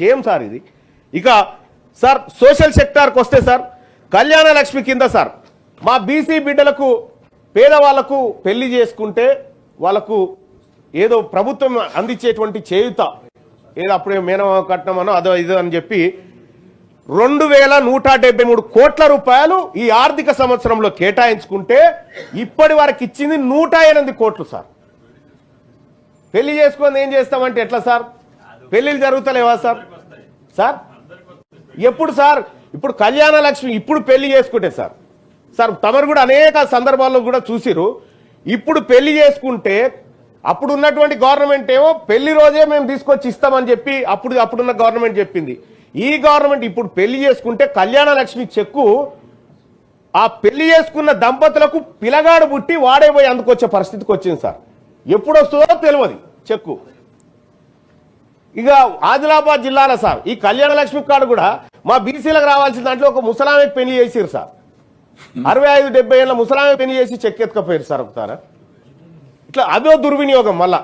Shame sir ఇది. ఇక sir social సెక్టార్కి వస్తే సార్ కళ్యాణ లక్ష్మి కింద సార్ మా బీసీ బిడ్డలకు పేదవాళ్లకు పెళ్లి చేసుకుంటే వాళ్ళకు ఏదో ప్రభుత్వం అందించేటువంటి చేయుత ఏదో అప్పుడే మేనమా కట్నమనో అదో ఇదో అని చెప్పి 2173 కోట్ల రూపాయలు ఈ ఆర్థిక సంవత్సరంలో కేటాయించుకుంటే ఇప్పటి వరకు ఇచ్చింది 108 కోట్లు సార్. పెళ్లి చేసుకొని ఏం చేస్తామంటే ఎట్లా సార్? పెళ్లిళ్ళు జరుగుతలేవా సార్? సార్ ఎప్పుడు సార్? ఇప్పుడు కళ్యాణ లక్ష్మి ఇప్పుడు పెళ్లి చేసుకుంటే సార్ సార్ తమరు కూడా అనేక సందర్భాల్లో కూడా చూసిరు. ఇప్పుడు పెళ్లి చేసుకుంటే అప్పుడు ఉన్నటువంటి గవర్నమెంట్ ఏమో పెళ్లి రోజే మేము తీసుకొచ్చి ఇస్తామని చెప్పి అప్పుడున్న గవర్నమెంట్ చెప్పింది. ఈ గవర్నమెంట్ ఇప్పుడు పెళ్లి చేసుకుంటే కళ్యాణ లక్ష్మి చెక్కు ఆ పెళ్లి చేసుకున్న దంపతులకు పిలగాడు పుట్టి వాడే పోయి అందుకొచ్చే పరిస్థితికి వచ్చింది సార్. ఎప్పుడు వస్తుందో తెలియదు చెక్కు. ఇక ఆదిలాబాద్ జిల్లాలో సార్ ఈ కళ్యాణ లక్ష్మి కార్డు కూడా మా బీసీలకు రావాల్సిన దాంట్లో ఒక ముసలామెకి పెళ్లి చేసిరు సార్. 65-70 ఏళ్ళ ముసలామె పెళ్లి చేసి చెక్ ఎత్తుకపోయారు సార్ ఒకసారి. ఇట్లా అదో దుర్వినియోగం మళ్ళా.